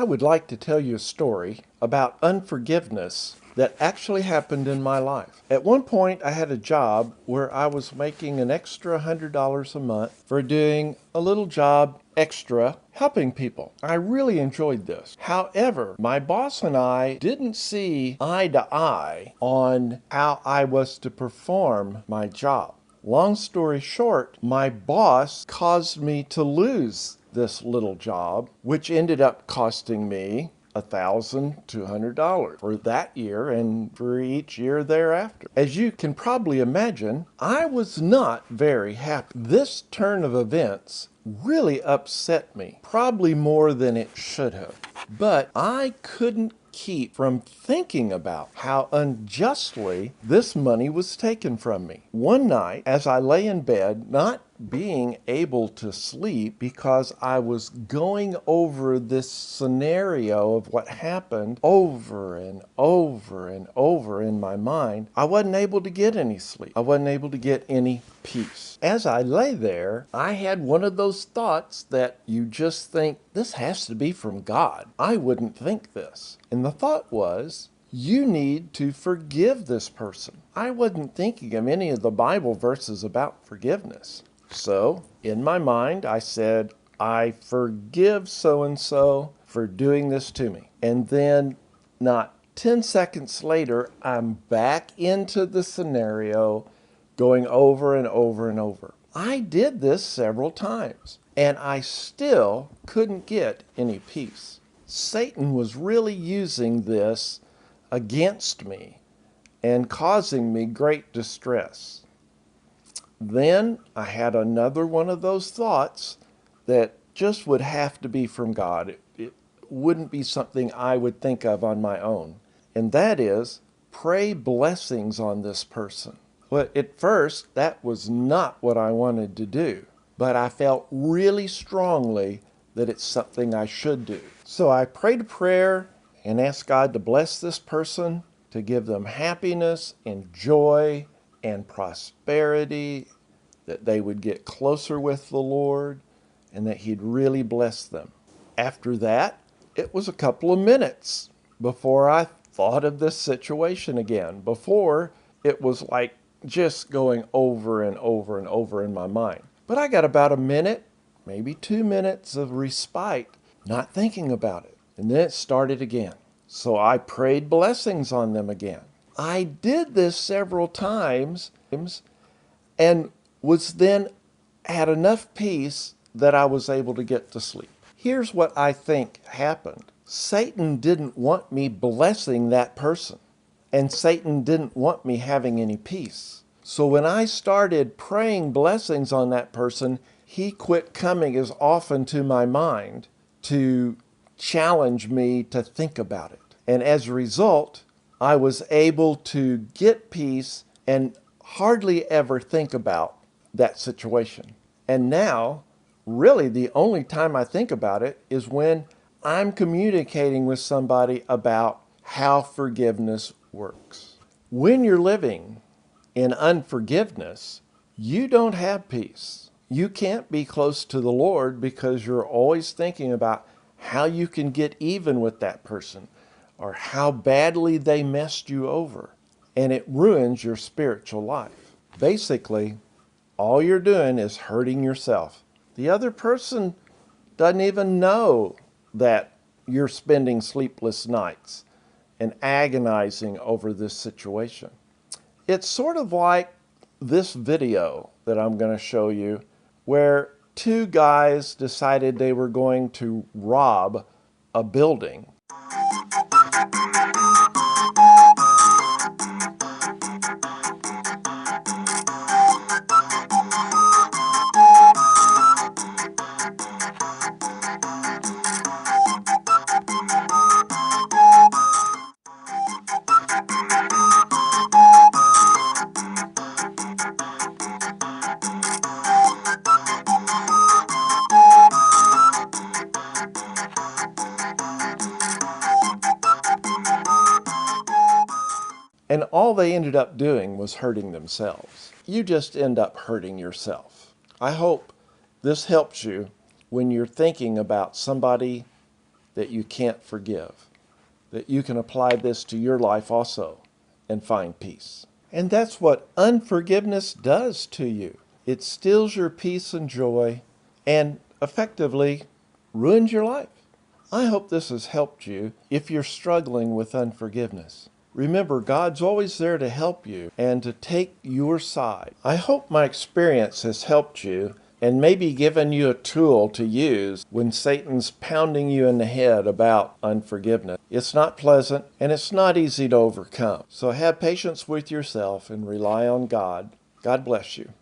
would like to tell you a story about unforgiveness that actually happened in my life. At one point, I had a job where I was making an extra $100 a month for doing a little job extra helping people. I really enjoyed this. However, my boss and I didn't see eye to eye on how I was to perform my job. Long story short, my boss caused me to lose this little job, which ended up costing me $1,200 for that year and for each year thereafter. As you can probably imagine, I was not very happy. This turn of events really upset me, probably more than it should have. But I couldn't keep from thinking about how unjustly this money was taken from me. One night, as I lay in bed, not being able to sleep because I was going over this scenario of what happened over and over and over in my mind, I wasn't able to get any sleep. I wasn't able to get any peace. As I lay there, I had one of those thoughts that you just think, this has to be from God. I wouldn't think this. And the thought was, you need to forgive this person. I wasn't thinking of any of the Bible verses about forgiveness. So, in my mind, I said, I forgive so-and-so for doing this to me. And then, not 10 seconds later, I'm back into the scenario, going over and over and over. I did this several times, and I still couldn't get any peace. Satan was really using this against me and causing me great distress. Then I had another one of those thoughts that just would have to be from God. It wouldn't be something I would think of on my own. And that is, pray blessings on this person. Well, at first, that was not what I wanted to do, but I felt really strongly that it's something I should do. So I prayed a prayer and asked God to bless this person, to give them happiness and joy and prosperity, that they would get closer with the Lord, and that He'd really bless them. After that, it was a couple of minutes before I thought of this situation again. Before, it was like just going over and over and over in my mind. But I got about a minute, maybe 2 minutes of respite, not thinking about it. And then it started again. So I prayed blessings on them again. I did this several times and was then had enough peace that I was able to get to sleep. Here's what I think happened. Satan didn't want me blessing that person, and Satan didn't want me having any peace. So when I started praying blessings on that person, he quit coming as often to my mind to challenge me to think about it. And as a result, I was able to get peace and hardly ever think about that situation. And now, really the only time I think about it is when I'm communicating with somebody about how forgiveness works. When you're living in unforgiveness, you don't have peace. You can't be close to the Lord because you're always thinking about how you can get even with that person or how badly they messed you over. And it ruins your spiritual life. Basically, all you're doing is hurting yourself. The other person doesn't even know that you're spending sleepless nights and agonizing over this situation. It's sort of like this video that I'm going to show you where two guys decided they were going to rob a building. And all they ended up doing was hurting themselves. You just end up hurting yourself. I hope this helps you when you're thinking about somebody that you can't forgive, that you can apply this to your life also and find peace. And that's what unforgiveness does to you. It steals your peace and joy and effectively ruins your life. I hope this has helped you if you're struggling with unforgiveness. Remember, God's always there to help you and to take your side. I hope my experience has helped you and maybe given you a tool to use when Satan's pounding you in the head about unforgiveness. It's not pleasant and it's not easy to overcome. So have patience with yourself and rely on God. God bless you.